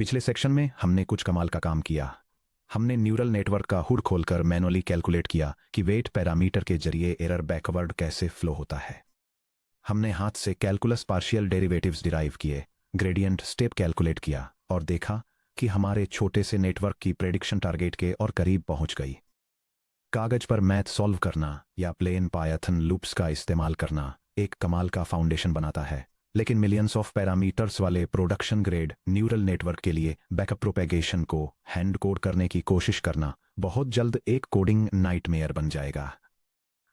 पिछले सेक्शन में हमने कुछ कमाल का काम किया। हमने न्यूरल नेटवर्क का हुड खोलकर मैनुअली कैलकुलेट किया कि वेट पैरामीटर के जरिए एरर बैकवर्ड कैसे फ्लो होता है। हमने हाथ से कैलकुलस पार्शियल डेरिवेटिव्स डिराइव किए, ग्रेडियंट स्टेप कैलकुलेट किया और देखा कि हमारे छोटे से नेटवर्क की प्रेडिक्शन टारगेट के और करीब पहुंच गई। कागज पर मैथ सॉल्व करना या प्लेन पायथन लूप्स का इस्तेमाल करना एक कमाल का फाउंडेशन बनाता है, लेकिन मिलियंस ऑफ पैरामीटर्स वाले प्रोडक्शन ग्रेड न्यूरल नेटवर्क के लिए बैकअप प्रोपेगेशन को हैंड कोड करने की कोशिश करना बहुत जल्द एक कोडिंग नाइटमेयर बन जाएगा।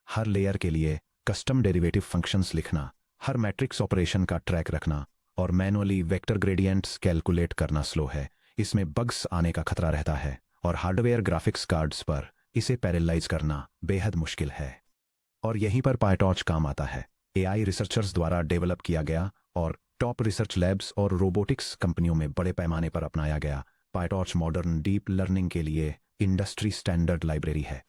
हर लेयर के लिए कस्टम डेरिवेटिव फंक्शंस लिखना, हर मैट्रिक्स ऑपरेशन का ट्रैक रखना और मैनुअली वेक्टर ग्रेडियंट्स कैलकुलेट करना स्लो है। इसमें बग्स आने का खतरा रहता है और हार्डवेयर ग्राफिक्स कार्ड्स पर इसे पैरेलाइज करना बेहद मुश्किल है। और यहीं पर पायटॉर्च काम आता है। एआई रिसर्चर्स द्वारा डेवलप किया गया और टॉप रिसर्च लैब्स और रोबोटिक्स कंपनियों में बड़े पैमाने पर अपनाया गया, पायटॉर्च मॉडर्न डीप लर्निंग के लिए इंडस्ट्री स्टैंडर्ड लाइब्रेरी है।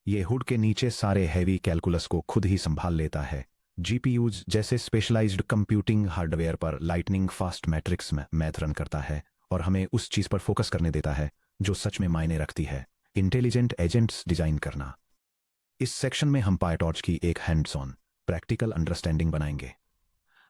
ये हुड के नीचे सारे हैवी कैलकुलस को खुद ही संभाल लेता है। जीपीयूज जैसे स्पेशलाइज्ड कंप्यूटिंग हार्डवेयर पर लाइटनिंग फास्ट मैट्रिक्स में मैथ रन करता है और हमें उस चीज पर फोकस करने देता है जो सच में मायने रखती है, इंटेलिजेंट एजेंट्स डिजाइन करना। इस सेक्शन में हम पायटॉर्च की एक हैंड्स ऑन प्रैक्टिकल अंडरस्टैंडिंग बनाएंगे।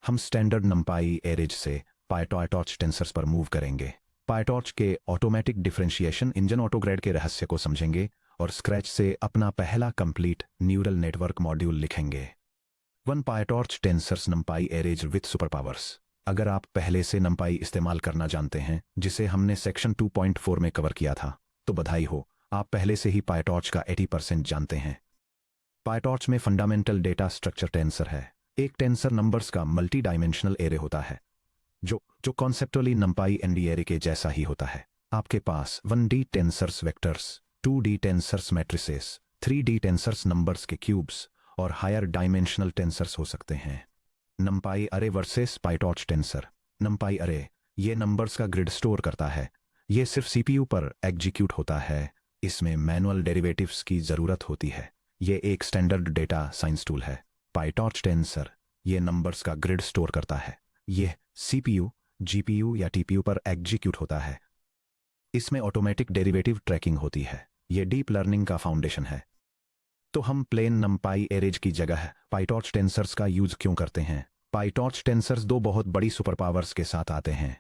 हम स्टैंडर्ड नंपाई एरेज से पायटॉर्च टेंसर्स पर मूव करेंगे, पायटॉर्च के ऑटोमेटिक डिफरेंशिएशन इंजन ऑटोग्रेड के रहस्य को समझेंगे और स्क्रैच से अपना पहला कंप्लीट न्यूरल नेटवर्क मॉड्यूल लिखेंगे। One PyTorch tensors नंपाई arrays with super powers. अगर आप पहले से नंपाई इस्तेमाल करना जानते हैं, जिसे हमने सेक्शन 2.4 में कवर किया था, तो बधाई हो, आप पहले से ही पायटॉर्च का 80% जानते हैं। पायटॉर्च में फंडामेंटल डेटा स्ट्रक्चर टेंसर है। एक टेंसर नंबर्स का मल्टी डायमेंशनल एरे होता है जो कॉन्सेप्टुअली नंपाई एनडी एरे के जैसा ही होता है। आपके पास 1D tensors vectors, 2D tensors matrices, 3D tensors numbers के क्यूब्स और हायर डायमेंशनल टेंसर्स हो सकते हैं। नंपाई अरे वर्सेस पायटॉर्च टेंसर। नंपाई अरे ये नंबर्स का ग्रिड स्टोर करता है। ये सिर्फ सीपीयू पर एग्जीक्यूट होता है। इसमें मैनुअल डेरिवेटिव्स की जरूरत होती है। ये एक स्टैंडर्ड डेटा साइंस टूल है। पायटॉर्च टेंसर ये नंबर्स का ग्रिड स्टोर करता है। यह सीपीयू, जीपीयू या टीपीयू पर एग्जीक्यूट होता है। इसमें ऑटोमेटिक डेरिवेटिव ट्रैकिंग होती है। यह डीप लर्निंग का फाउंडेशन है। तो हम प्लेन नंपाई एरेज की जगह पायटॉर्च टेंसर्स का यूज क्यों करते हैं? पायटॉर्च टेंसर्स दो बहुत बड़ी सुपर पावर्स के साथ आते हैं।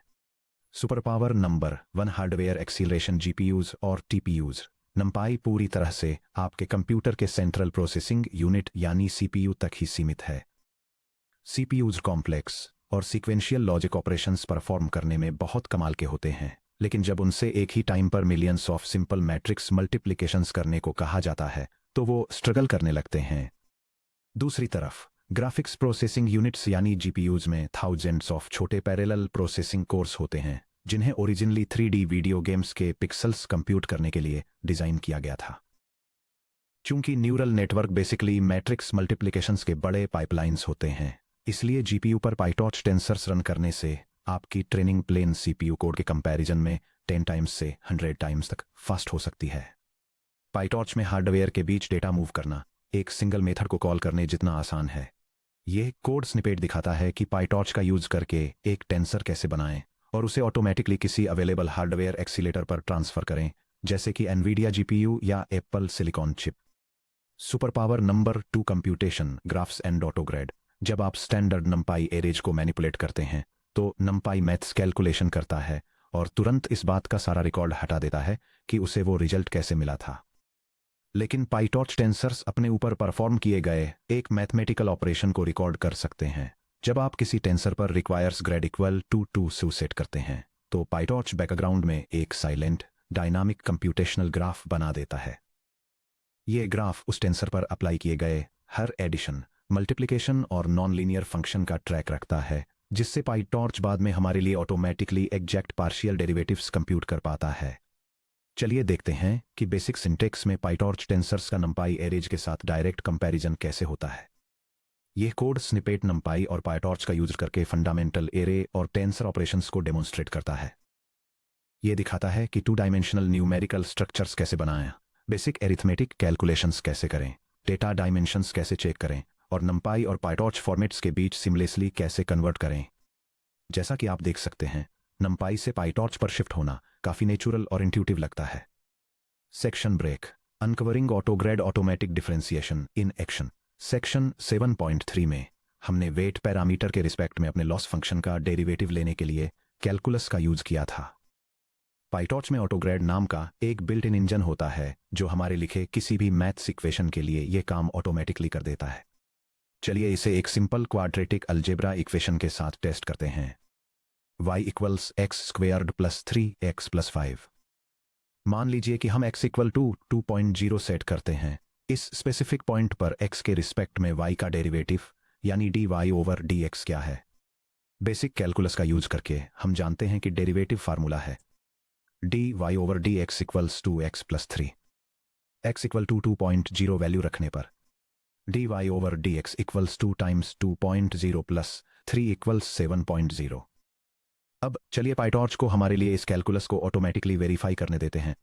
Super power number 1 hardware acceleration GPUs और टीपीयूज। नंपाई पूरी तरह से आपके कंप्यूटर के सेंट्रल प्रोसेसिंग यूनिट यानी सीपीयू तक ही सीमित है। सीपीयूज कॉम्प्लेक्स और सीक्वेंशियल लॉजिक ऑपरेशंस परफॉर्म करने में बहुत कमाल के होते हैं, लेकिन जब उनसे एक ही टाइम पर millions of simple matrix multiplications करने को कहा जाता है तो वो स्ट्रगल करने लगते हैं। दूसरी तरफ ग्राफिक्स प्रोसेसिंग यूनिट्स यानी जीपीयूज में थाउजेंड्स ऑफ छोटे पैरेलल प्रोसेसिंग कोर्स होते हैं, जिन्हें ओरिजिनली 3D वीडियो गेम्स के पिक्सल्स कंप्यूट करने के लिए डिजाइन किया गया था। चूंकि neural network basically matrix multiplications के बड़े पाइपलाइंस होते हैं, इसलिए जीपीयू पर पायटॉर्च टेंसर्स रन करने से आपकी ट्रेनिंग प्लेन सीपीयू कोड के कंपैरिजन में 10 टाइम्स से 100 टाइम्स तक फास्ट हो सकती है। पायटॉर्च में हार्डवेयर के बीच डेटा मूव करना एक सिंगल मेथड को कॉल करने जितना आसान है। यह कोड स्निपेट दिखाता है कि पायटॉर्च का यूज करके एक टेंसर कैसे बनाएं और उसे ऑटोमेटिकली किसी अवेलेबल हार्डवेयर एक्सीलेटर पर ट्रांसफर करें, जैसे कि एनवीडिया जीपीयू या Apple silicon chip. Super power number 2 computation graphs and autograd. जब आप स्टैंडर्ड नंपाई एरेज को मैनिपुलेट करते हैं तो नंपाई मैथ्स कैलकुलेशन करता है और तुरंत इस बात का सारा रिकॉर्ड हटा देता है कि उसे वो रिजल्ट कैसे मिला था। लेकिन पायटॉर्च टेंसर्स अपने ऊपर परफॉर्म किए गए एक मैथमेटिकल ऑपरेशन को रिकॉर्ड कर सकते हैं। जब आप किसी टेंसर पर requires grad equal to 2 set करते हैं तो पायटॉर्च बैकग्राउंड में एक साइलेंट डायनामिक कंप्यूटेशनल ग्राफ बना देता है। यह ग्राफ उस टेंसर पर अप्लाई किए गए हर एडिशन, मल्टीप्लिकेशन और नॉन लीनियर फंक्शन का ट्रैक रखता है, जिससे पायटॉर्च बाद में हमारे लिए automatically exact partial derivatives compute कर पाता है। चलिए देखते हैं कि बेसिक सिंटेक्स में पायटॉर्च टेंसर्स का नंपाई एरेज के साथ डायरेक्ट कंपैरिजन कैसे होता है। यह कोड स्निपेट नंपाई और पायटॉर्च का यूज करके फंडामेंटल एरे और टेंसर ऑपरेशंस को डेमोन्स्ट्रेट करता है। यह दिखाता है कि 2 डायमेंशनल न्यूमेरिकल स्ट्रक्चर्स कैसे बनाएं, बेसिक एरिथमेटिक कैलकुलेशंस कैसे करें, डेटा डायमेंशंस कैसे चेक करें और नंपाई और पायटॉर्च फॉर्मेट्स के बीच सिमलेसली कैसे कन्वर्ट करें। जैसा कि आप देख सकते हैं, नंपाई से पाईटॉर्च पर शिफ्ट होना काफी नेचुरल और इंट्यूटिव लगता है। Section break, uncovering autograd automatic differentiation in action. Section 7.3 में हमने वेट पैरामीटर के रिस्पेक्ट में अपने लॉस फंक्शन का डेरिवेटिव लेने के लिए कैलकुलस का यूज किया था। पाईटॉर्च में ऑटोग्रेड नाम का एक बिल्ट इन इंजन होता है जो हमारे लिखे किसी भी मैथ्स इक्वेशन के लिए यह काम ऑटोमेटिकली कर देता है। चलिए इसे एक सिंपल क्वाड्रेटिक अलजेब्रा इक्वेशन के साथ टेस्ट करते हैं। y equals x squared plus 3x plus 5। मान लीजिए कि हम x इक्वल टू 2.0 सेट करते हैं। इस स्पेसिफिक पॉइंट पर x के रिस्पेक्ट में y का डेरिवेटिव यानी dy ओवर dx क्या है। बेसिक कैलकुलस का यूज करके हम जानते हैं कि डेरिवेटिव फार्मूला है dy over dx equals 2x plus 3। x equal to 2.0 value रखने पर dy over dx equals 2 times 2.0 plus 3 equals 7.0। अब चलिए पाईटॉर्च को हमारे लिए इस कैलकुलस को ऑटोमेटिकली वेरीफाई करने देते हैं।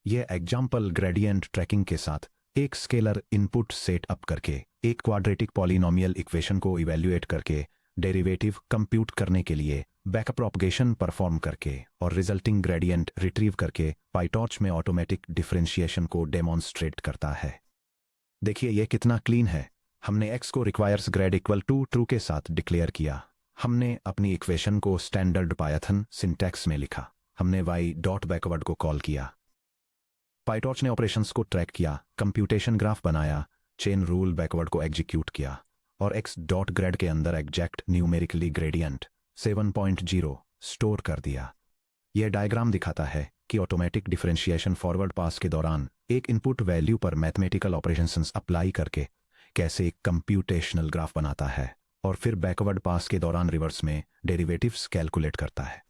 यह एग्जाम्पल ग्रेडियंट ट्रैकिंग के साथ एक स्केलर इनपुट सेट अप करके एक क्वाड्रेटिक पॉलिनोमियल इक्वेशन को इवैल्यूएट करके डेरिवेटिव कंप्यूट करने के लिए बैक प्रोपगेशन परफॉर्म करके और रिजल्टिंग ग्रेडियंट रिट्रीव करके पाईटॉर्च में ऑटोमेटिक डिफरेंशिएशन को डेमोन्स्ट्रेट करता है। देखिए यह कितना क्लीन है। हमने x को requires grad equal to true के साथ डिक्लेयर किया। हमने अपनी इक्वेशन को स्टैंडर्ड पायथन सिंटैक्स में लिखा। हमने y डॉट बैकवर्ड को कॉल किया। पाईटॉर्च ने ऑपरेशंस को ट्रैक किया, कंप्यूटेशन ग्राफ बनाया, चेन रूल बैकवर्ड को एग्जीक्यूट किया और x डॉट ग्रेड के अंदर एग्जैक्ट न्यूमेरिकली ग्रेडियंट 7.0 स्टोर कर दिया। यह डायग्राम दिखाता है कि ऑटोमेटिक डिफरेंशिएशन फॉरवर्ड पास के दौरान एक इनपुट वैल्यू पर मैथमेटिकल ऑपरेशंस अप्लाई करके कैसे एक कंप्यूटेशनल ग्राफ बनाता है और फिर बैकवर्ड पास के दौरान रिवर्स में डेरिवेटिव्स कैलकुलेट करता है।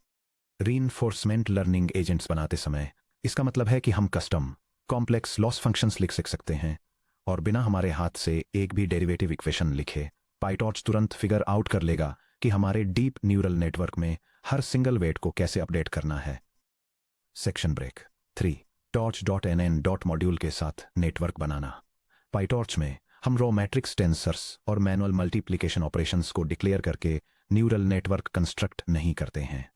रीइंफोर्समेंट लर्निंग एजेंट्स बनाते समय इसका मतलब है कि हम कस्टम कॉम्प्लेक्स लॉस फंक्शंस लिख सकते हैं और बिना हमारे हाथ से एक भी डेरिवेटिव इक्वेशन लिखे पाईटॉर्च तुरंत फिगर आउट कर लेगा कि हमारे डीप न्यूरल नेटवर्क में हर सिंगल वेट को कैसे अपडेट करना है। सेक्शन ब्रेक 3, torch.nn मॉड्यूल के साथ नेटवर्क बनाना। पाईटॉर्च में हम रॉ मैट्रिक्स टेंसर्स और मैनुअल मल्टीप्लिकेशन ऑपरेशंस को डिक्लेयर करके न्यूरल नेटवर्क कंस्ट्रक्ट नहीं करते हैं।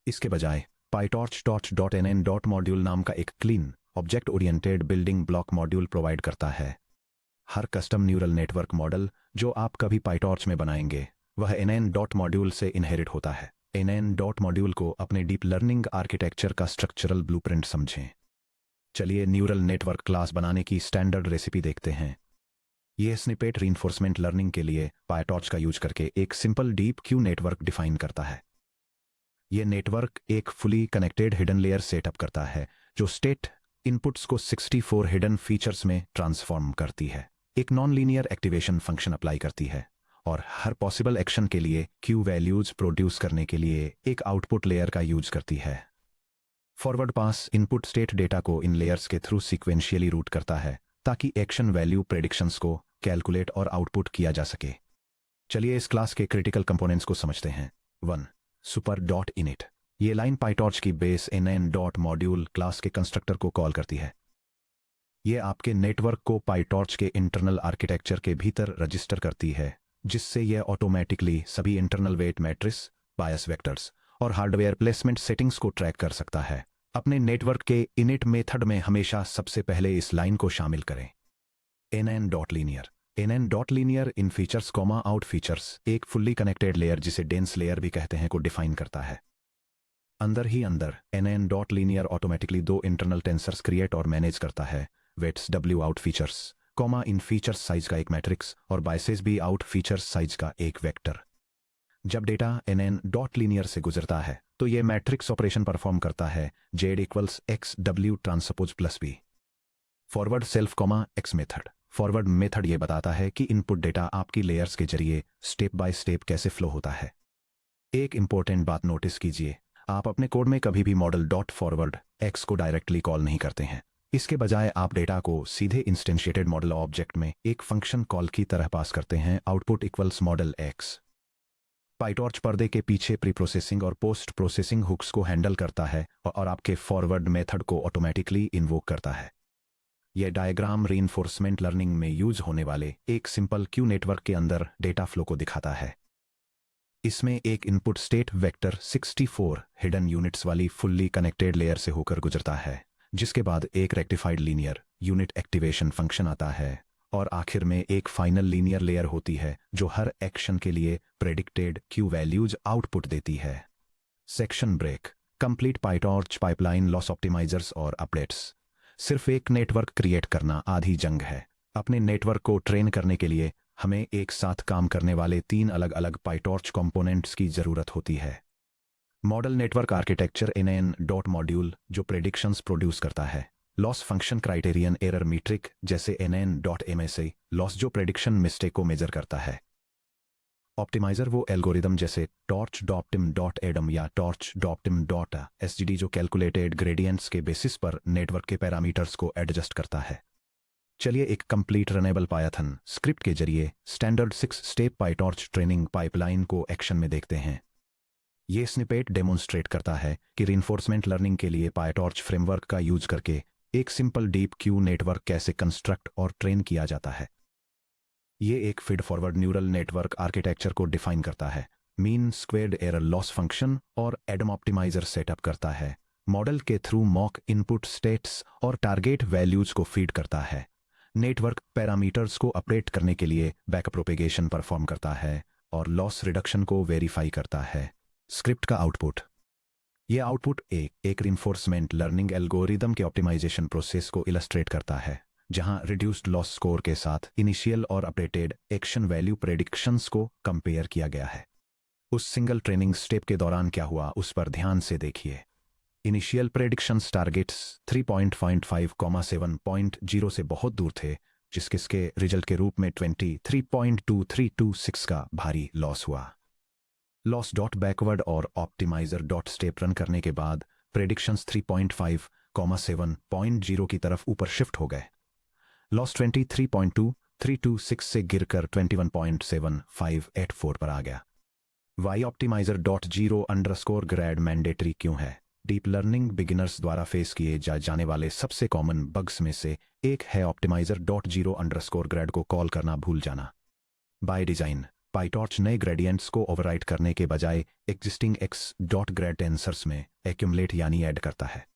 इसके बजाय पाईटॉर्च torch.nn मॉड्यूल नाम का एक clean object oriented building block module provide करता है। हर कस्टम न्यूरल नेटवर्क मॉडल जो आप कभी पाईटॉर्च में बनाएंगे वह nn मॉड्यूल से इनहेरिट होता है। nn मॉड्यूल को अपने डीप लर्निंग आर्किटेक्चर का स्ट्रक्चरल ब्लूप्रिंट समझें। चलिए न्यूरल नेटवर्क क्लास बनाने की स्टैंडर्ड रेसिपी देखते हैं। यह स्निपेट रीइंफोर्समेंट लर्निंग के लिए पाईटॉर्च का यूज करके एक simple deep Q network define करता है। यह नेटवर्क एक fully connected hidden layer setup करता है जो स्टेट इनपुट्स को 64 हिडन फीचर्स में ट्रांसफॉर्म करती है, एक non linear activation function apply करती है और हर पॉसिबल एक्शन के लिए क्यू वैल्यूज प्रोड्यूस करने के लिए एक आउटपुट लेयर का यूज करती है। फॉरवर्ड पास इनपुट स्टेट डेटा को इन लेयर्स के थ्रू सीक्वेंशियली रूट करता है ताकि एक्शन वैल्यू प्रेडिक्शंस को कैलकुलेट और आउटपुट किया जा सके। चलिए इस क्लास के क्रिटिकल कंपोनेंट्स को समझते हैं। 1. Super dot init. ये लाइन पाईटॉर्च की बेस nn मॉड्यूल क्लास के कंस्ट्रक्टर को कॉल करती है। यह आपके नेटवर्क को पाईटॉर्च के इंटरनल आर्किटेक्चर के भीतर रजिस्टर करती है, जिससे यह ऑटोमेटिकली सभी इंटरनल वेट मैट्रिक्स, बायस वेक्टर्स और हार्डवेयर प्लेसमेंट सेटिंग्स को ट्रैक कर सकता है। अपने नेटवर्क के इनिट मेथड में हमेशा सबसे पहले इस लाइन को शामिल करें। nn.linear। nn.linear इन फीचर्स कॉमा आउट फीचर्स एक फुल्ली कनेक्टेड लेयर जिसे डेंस लेयर भी कहते हैं को डिफाइन करता है। अंदर ही अंदर nn.linear ऑटोमेटिकली दो इंटरनल टेंसर्स क्रिएट और मैनेज करता है, weights w out features comma in features size का एक मैट्रिक्स और बायसेस भी आउट फीचर्स साइज का एक वेक्टर। जब डेटा nn.linear से गुजरता है तो यह मैट्रिक्स ऑपरेशन परफॉर्म करता है z equals x w transpose plus b। Forward self comma x method. Forward method यह बताता है कि इनपुट डेटा आपकी लेयर्स के जरिए स्टेप बाय स्टेप कैसे फ्लो होता है। एक इंपॉर्टेंट बात नोटिस कीजिए, आप अपने कोड में कभी भी मॉडल डॉट फॉरवर्ड x को डायरेक्टली कॉल नहीं करते हैं। इसके बजाय आप डेटा को सीधे इंस्टेंशिएटेड मॉडल ऑब्जेक्ट में एक फंक्शन कॉल की तरह पास करते हैं, output equals model x। PyTorch पर्दे के पीछे प्री प्रोसेसिंग और पोस्ट प्रोसेसिंग हुक्स को हैंडल करता है और आपके फॉरवर्ड मेथड को ऑटोमेटिकली इन्वोक करता है। यह डायग्राम रीइंफोर्समेंट लर्निंग में यूज होने वाले एक सिंपल क्यू नेटवर्क के अंदर डेटा फ्लो को दिखाता है। इसमें एक input state vector 64 hidden units वाली फुल्ली कनेक्टेड लेयर से होकर गुजरता है, जिसके बाद एक rectified linear unit activation function आता है और आखिर में एक फाइनल लीनियर लेयर होती है जो हर एक्शन के लिए प्रेडिक्टेड क्यू वैल्यूज आउटपुट देती है। Section break, complete PyTorch pipeline loss optimizers और अपडेट्स। सिर्फ एक नेटवर्क क्रिएट करना आधी जंग है। अपने नेटवर्क को ट्रेन करने के लिए हमें एक साथ काम करने वाले 3 अलग अलग पाइटॉर्च कंपोनेंट्स की जरूरत होती है। Model network architecture NN dot module जो प्रेडिक्शंस प्रोड्यूस करता है। Loss function criterion error metric जैसे एनएन डॉट एमएसए लॉस जो प्रेडिक्शन मिस्टेक को मेजर करता है। ऑप्टिमाइजर वो एल्गोरिदम जैसे टॉर्च डॉप्टिम डॉट एडम या टॉर्च डॉप्टिम डॉट एसजीडी जो कैलकुलेटेड ग्रेडियंट्स के बेसिस पर नेटवर्क के पैरामीटर्स को एडजस्ट करता है। चलिए एक कंप्लीट रनेबल पायथन स्क्रिप्ट के जरिए standard 6 step PyTorch training pipeline को एक्शन में देखते हैं। ये स्निपेट डेमोन्स्ट्रेट करता है कि रिइंफोर्समेंट लर्निंग के लिए पाइटॉर्च फ्रेमवर्क का यूज करके एक सिंपल डीप क्यू नेटवर्क कैसे कंस्ट्रक्ट और ट्रेन किया जाता है। ये एक feed forward neural network architecture को डिफाइन करता है, mean squared error loss function और एडम ऑप्टिमाइजर सेटअप करता है, मॉडल के थ्रू मॉक इनपुट स्टेट्स और टारगेट वैल्यूज को फीड करता है, नेटवर्क पैरामीटर्स को अपडेट करने के लिए बैक प्रोपेगेशन परफॉर्म करता है और लॉस रिडक्शन को वेरीफाई करता है। स्क्रिप्ट का आउटपुट, यह आउटपुट एक रिइंफोर्समेंट लर्निंग एल्गोरिदम के ऑप्टिमाइजेशन प्रोसेस को इलस्ट्रेट करता है, जहां रिड्यूस्ड लॉस स्कोर के साथ इनिशियल और अपडेटेड एक्शन वैल्यू प्रेडिक्शंस को कंपेयर किया गया है। उस सिंगल ट्रेनिंग स्टेप के दौरान क्या हुआ उस पर ध्यान से देखिए। इनिशियल प्रेडिक्शंस टारगेट्स 3.5, 7.0 से बहुत दूर थे, जिसके रिजल्ट के रूप में 23.2326 का भारी लॉस हुआ। लॉस डॉट बैकवर्ड और ऑप्टिमाइजर डॉट स्टेप रन करने के बाद प्रेडिक्शंस 3.5, 7.0 की तरफ ऊपर शिफ्ट हो गए। लॉस 23.2326 से गिरकर 21.7584 पर आ गया। Why optimizer dot zero underscore grad mandatory क्यों है? डीप लर्निंग बिगिनर्स द्वारा फेस किए जाने वाले सबसे कॉमन बग्स में से एक है optimizer dot zero underscore grad को कॉल करना भूल जाना। बाय डिजाइन पाइटॉर्च नए ग्रेडियंट्स को ओवरराइट करने के बजाय existing X dot grad tensors में एक्यूमुलेट यानी ऐड करता है।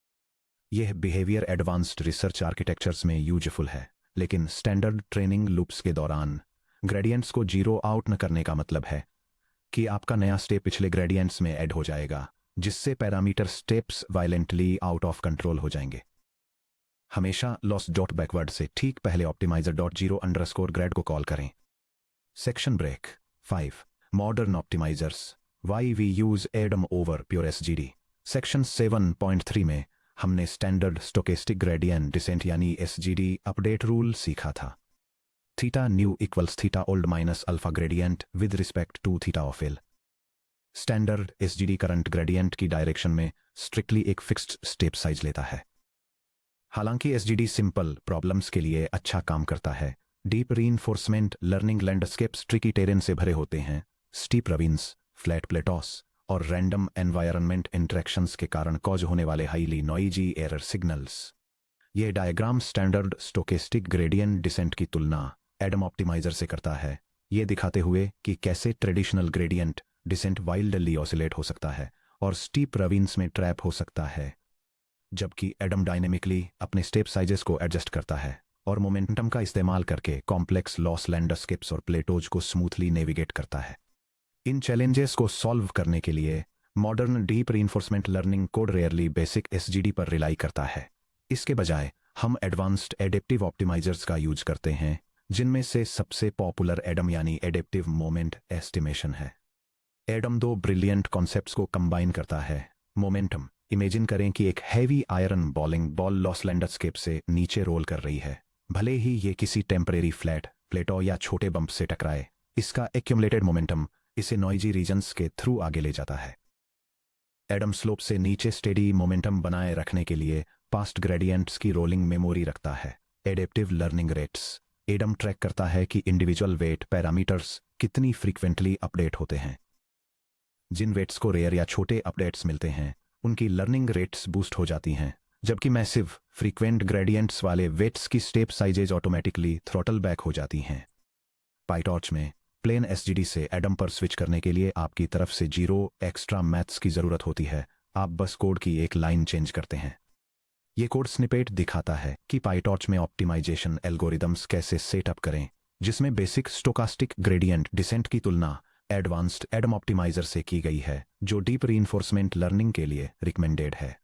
यह बिहेवियर एडवांस्ड रिसर्च आर्किटेक्चर्स में यूजफुल है, लेकिन स्टैंडर्ड ट्रेनिंग लूप्स के दौरान ग्रेडियंट्स को जीरो आउट न करने का मतलब है कि आपका नया स्टेप पिछले ग्रेडियंट्स में ऐड हो जाएगा, जिससे parameter steps violently out of control हो जाएंगे। हमेशा लॉस डॉट बैकवर्ड से ठीक पहले optimizer dot zero underscore grad को कॉल करें। Section break 5 modern optimizers why we use Adam over pure SGD. Section 7.3 में हमने स्टैंडर्ड स्टोकेस्टिक ग्रेडियंट डिसेंट यानी एसजीडी अपडेट रूल सीखा था। Theta new equals theta old minus alpha gradient with respect to theta of L. Standard SGD current gradient की direction में strictly एक fixed step size लेता है। हालांकि एसजीडी सिंपल प्रॉब्लम्स के लिए अच्छा काम करता है, deep reinforcement learning landscapes tricky terrain से भरे होते हैं, स्टीप रविन्स, फ्लैट प्लेटॉस और रैंडम एनवायरनमेंट इंटरेक्शंस के कारण कॉज होने वाले हाईली नॉइजी एरर सिग्नल्स। यह diagram standard stochastic gradient descent की तुलना एडम ऑप्टिमाइजर से करता है, ये दिखाते हुए कि कैसे traditional gradient descent wildly oscillate हो सकता है और स्टीप रविन्स में ट्रैप हो सकता है, जबकि एडम डायनेमिकली अपने स्टेप साइजेस को एडजस्ट करता है और मोमेंटम का इस्तेमाल करके कॉम्प्लेक्स लॉस लैंडस्केप्स और प्लेटोज को स्मूथली नेविगेट करता है। इन चैलेंजेस को सॉल्व करने के लिए modern deep reinforcement learning code rarely basic SGD पर रिलाई करता है। इसके बजाय हम एडवांस्ड एडेप्टिव ऑप्टिमाइजर्स का यूज करते हैं, जिनमें से सबसे पॉपुलर एडम यानी एडेप्टिव मोमेंट एस्टिमेशन है। एडम दो ब्रिलियंट कॉन्सेप्ट्स को कंबाइन करता है। मोमेंटम, इमेजिन करें कि एक heavy iron bowling ball loss landscape से नीचे रोल कर रही है, भले ही ये किसी टेम्परेरी फ्लैट प्लेटो या छोटे बम्प से टकराए, इसका एक्यूमुलेटेड मोमेंटम इसे नॉइजी रीजन्स के थ्रू आगे ले जाता है। एडम स्लोप से नीचे स्टेडी मोमेंटम बनाए रखने के लिए पास्ट ग्रेडियंट्स की रोलिंग मेमोरी रखता है। Adaptive learning rates, Adam track करता है कि इंडिविजुअल वेट पैरामीटर्स कितनी फ्रीक्वेंटली अपडेट होते हैं। जिन वेट्स को रेयर या छोटे अपडेट्स मिलते हैं, उनकी लर्निंग रेट्स बूस्ट हो जाती हैं, जबकि मैसिव फ्रीक्वेंट ग्रेडियंट्स वाले वेट्स की step sizes automatically throttle back हो जाती हैं। पाइटॉर्च में प्लेन एसजीडी से एडम पर स्विच करने के लिए आपकी तरफ से 0 एक्स्ट्रा मैथ्स की ज़रूरत होती है। आप बस कोड की एक लाइन चेंज करते हैं। ये कोड स्निपेट दिखाता है कि पाइटॉर्च में ऑप्टिमाइजेशन एल्गोरिदम्स कैसे सेटअप करें, जिसमें बेसिक स्टोकास्टिक ग्रेडियंट डिसेंट की तुलना एडवांस्ड एडम ऑप्टिमाइजर से की गई है, जो डीप रीइंफोर्समेंट लर्निंग के लिए रिकमेंडेड है।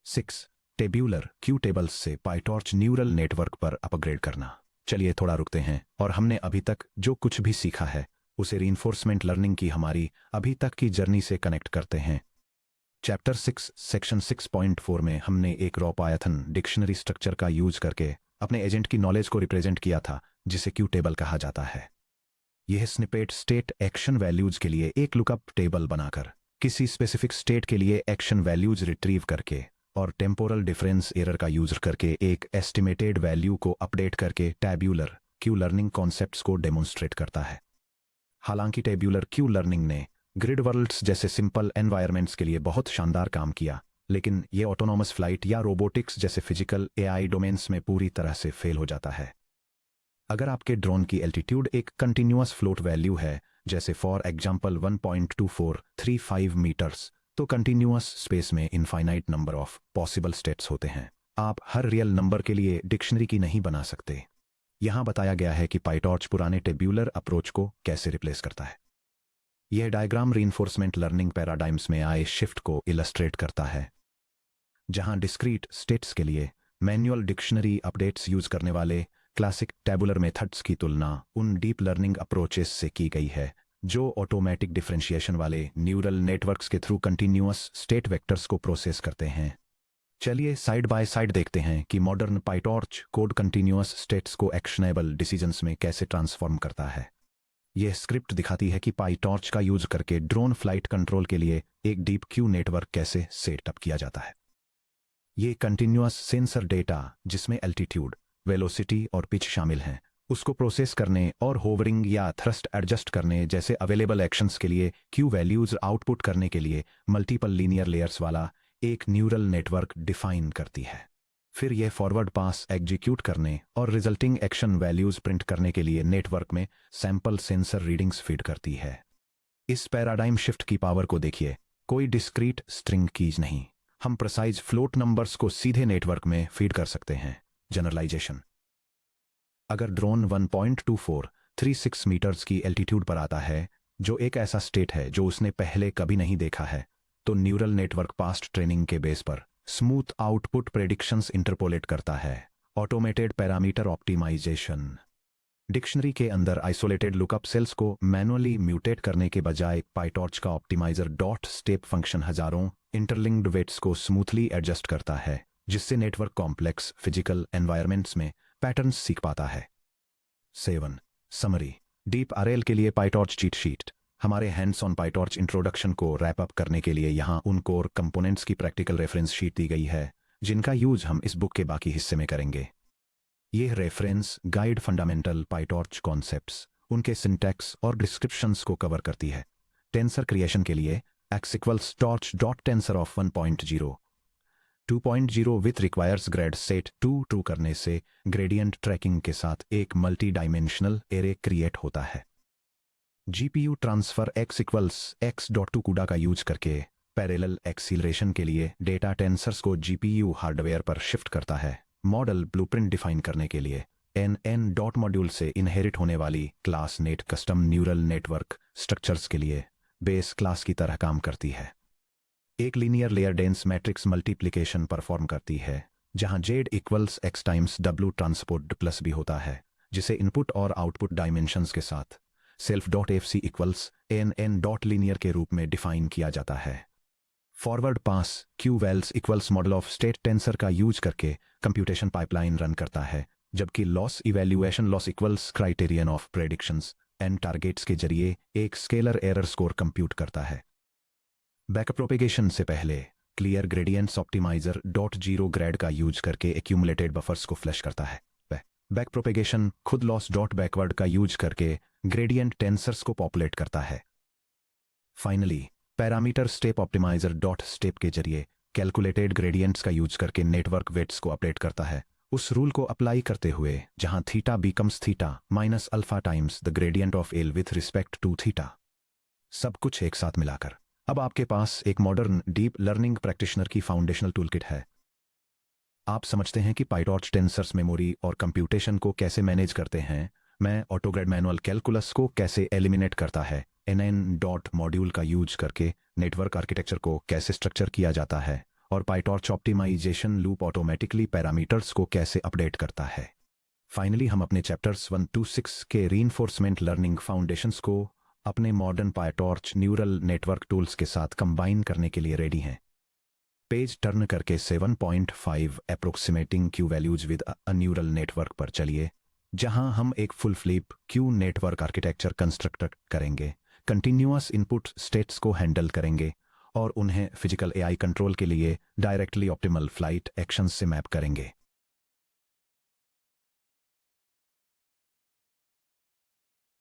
6. टेब्यूलर क्यू टेबल्स से पाइटॉर्च न्यूरल नेटवर्क पर अपग्रेड करना। चलिए थोड़ा रुकते हैं और हमने अभी तक जो कुछ भी सीखा है उसे रीइंफोर्समेंट लर्निंग की हमारी अभी तक की जर्नी से कनेक्ट करते हैं। चैप्टर 6 सेक्शन 6.4 में हमने एक रॉ पायथन डिक्शनरी स्ट्रक्चर का यूज करके अपने एजेंट की नॉलेज को रिप्रेजेंट किया था, जिसे क्यू टेबल कहा जाता है। यह स्निपेट स्टेट एक्शन वैल्यूज के लिए एक लुकअप टेबल बनाकर, किसी स्पेसिफिक स्टेट के लिए एक्शन वैल्यूज रिट्रीव करके और टेम्पोरल डिफरेंस एरर का यूज करके एक एस्टिमेटेड वैल्यू को अपडेट करके टैब्यूलर क्यू लर्निंग कॉन्सेप्ट्स को डेमोन्स्ट्रेट करता है। हालांकि टैब्यूलर क्यू लर्निंग ने ग्रिड वर्ल्ड्स जैसे सिंपल एनवायरनमेंट्स के लिए बहुत शानदार काम किया, लेकिन ये ऑटोनॉमस फ्लाइट या रोबोटिक्स जैसे फिजिकल एआई डोमेन्स में पूरी तरह से फेल हो जाता है। अगर आपके ड्रोन की एल्टीट्यूड एक कंटिन्यूअस फ्लोट वैल्यू है, जैसे फॉर एग्जांपल 1.2435 मीटर्स, तो कंटिन्यूअस स्पेस में infinite number of possible states होते हैं। आप हर रियल नंबर के लिए डिक्शनरी की नहीं बना सकते। यहां बताया गया है कि पाइटॉर्च पुराने टेब्यूलर अप्रोच को कैसे रिप्लेस करता है। यह डायग्राम रीइंफोर्समेंट लर्निंग पैराडाइम्स में आए शिफ्ट को इलस्ट्रेट करता है। जहां डिस्क्रीट स्टेट्स के लिए मैन्युअल डिक्शनरी अपडेट्स यूज करने वाले क्लासिक टैबुलर मेथड्स की तुलना उन डीप लर्निंग अप्रोचेस से की गई है, जो ऑटोमेटिक डिफरेंशिएशन वाले न्यूरल नेटवर्क्स के थ्रू कंटिन्यूअस स्टेट वेक्टर्स को प्रोसेस करते हैं। चलिए साइड बाय साइड देखते हैं कि modern PyTorch code continuous states को एक्शनेबल डिसीजंस में कैसे ट्रांसफॉर्म करता है। यह स्क्रिप्ट दिखाती है कि पाइटॉर्च का यूज करके ड्रोन फ्लाइट कंट्रोल के लिए एक डीप क्यू नेटवर्क कैसे सेटअप किया जाता है। ये कंटिन्यूअस सेंसर डेटा, जिसमें एल्टीट्यूड, वेलोसिटी और पिच शामिल हैं, उसको प्रोसेस करने और होवरिंग या थ्रस्ट एडजस्ट करने जैसे अवेलेबल एक्शंस के लिए क्यू वैल्यूज आउटपुट करने के लिए मल्टीपल लीनियर लेयर्स वाला एक न्यूरल नेटवर्क डिफाइन करती है। फिर यह फॉरवर्ड पास एग्जीक्यूट करने और रिजल्टिंग एक्शन वैल्यूज प्रिंट करने के लिए नेटवर्क में सैंपल सेंसर रीडिंग्स फीड करती है। इस पैराडाइम शिफ्ट की पावर को देखिए। कोई डिस्क्रीट स्ट्रिंग कीज नहीं, हम प्रिसाइज फ्लोट नंबर्स को सीधे नेटवर्क में फीड कर सकते हैं। जनरलाइजेशन: अगर ड्रोन 1.2436 मीटर्स की एल्टीट्यूड पर आता है, जो एक ऐसा स्टेट है जो उसने पहले कभी नहीं देखा है, तो न्यूरल नेटवर्क पास्ट ट्रेनिंग के बेस पर स्मूथ आउटपुट प्रेडिक्शंस इंटरपोलेट करता है। ऑटोमेटेड पैरामीटर ऑप्टिमाइजेशन: डिक्शनरी के अंदर आइसोलेटेड लुकअप सेल्स को मैनुअली म्यूटेट करने के बजाय पाइटॉर्च का ऑप्टिमाइजर डॉट स्टेप फंक्शन हजारों इंटरलिंक्ड वेट्स को स्मूथली एडजस्ट करता है, जिससे नेटवर्क कॉम्प्लेक्स फिजिकल एनवायरनमेंट्स में पैटर्न्स सीख पाता है। 7. समरी: डीप आरएल के लिए पाइटॉर्च चीट शीट। हमारे हैंड्स ऑन पाइटॉर्च इंट्रोडक्शन को रैप अप करने के लिए यहाँ उन कोर कंपोनेंट्स की प्रैक्टिकल रेफरेंस शीट दी गई है, जिनका यूज हम इस बुक के बाकी हिस्से में करेंगे। यह reference guide fundamental PyTorch concepts, उनके सिंटैक्स और डिस्क्रिप्शंस को कवर करती है। टेंसर क्रिएशन के लिए x = torch.tensor of 1.0 2.0 with requires grade set 2 true करने से ग्रेडियंट ट्रैकिंग के साथ एक मल्टी डायमेंशनल एरे क्रिएट होता है। GPU transfer x = x.2 CUDA का यूज करके पैरेलल एक्सीलरेशन के लिए डेटा टेंसर्स को जीपीयू हार्डवेयर पर शिफ्ट करता है। मॉडल ब्लूप्रिंट डिफाइन करने के लिए NN.मॉड्यूल से इनहेरिट होने वाली class net custom neural network structures के लिए बेस क्लास की तरह काम करती है। एक linear layer dense matrix multiplication perform करती है, जहां Z = X times W transport plus भी होता है, जिसे इनपुट और आउटपुट डायमेंशंस के साथ self.fc = NN.लीनियर के रूप में डिफाइन किया जाता है। Forward pass QVALS = model of state tensor का यूज करके कंप्यूटेशन पाइपलाइन रन करता है, जबकि loss evaluation loss = criterion of predictions and targets के जरिए एक स्केलर एरर स्कोर कंप्यूट करता है। बैकअप प्रोपेगेशन से पहले क्लियर ग्रेडियंट्स ऑप्टिमाइजर .0 ग्रेड का यूज करके एक्यूमुलेटेड बफर्स को फ्लश करता है। बैक प्रोपेगेशन खुद लॉस .बैकवर्ड का यूज करके ग्रेडियंट टेंसर्स को पॉपुलेट करता है। Finally parameter step optimizer .step के जरिए कैलकुलेटेड ग्रेडियंट्स का यूज करके नेटवर्क वेट्स को अपडेट करता है, उस रूल को अप्लाई करते हुए जहां theta becomes theta minus alpha times the gradient of L with respect to theta. सब कुछ एक साथ मिलाकर अब आपके पास एक मॉडर्न डीप लर्निंग प्रैक्टिशनर की फाउंडेशनल टूलकिट है। आप समझते हैं कि पाइटॉर्च टेंसर्स मेमोरी और कंप्यूटेशन को कैसे मैनेज करते हैं। मैं ऑटोग्रेड मैनुअल कैलकुलस को कैसे एलिमिनेट करता है। एनएन डॉट मॉड्यूल का यूज करके नेटवर्क आर्किटेक्चर को कैसे स्ट्रक्चर किया जाता है और PyTorch optimization loop automatically parameters को कैसे अपडेट करता है। फाइनली हम अपने चैप्टर्स 1 to 6 के रीइंफोर्समेंट लर्निंग फाउंडेशंस को अपने modern PyTorch neural network tools के साथ कंबाइन करने के लिए रेडी हैं। पेज टर्न करके 7.5 approximating Q values with a neural network पर चलिए, जहां हम एक full flip Q network architecture construct करेंगे, कंटिन्यूअस इनपुट स्टेट्स को हैंडल करेंगे और उन्हें फिजिकल एआई कंट्रोल के लिए डायरेक्टली ऑप्टिमल फ्लाइट एक्शंस से मैप करेंगे।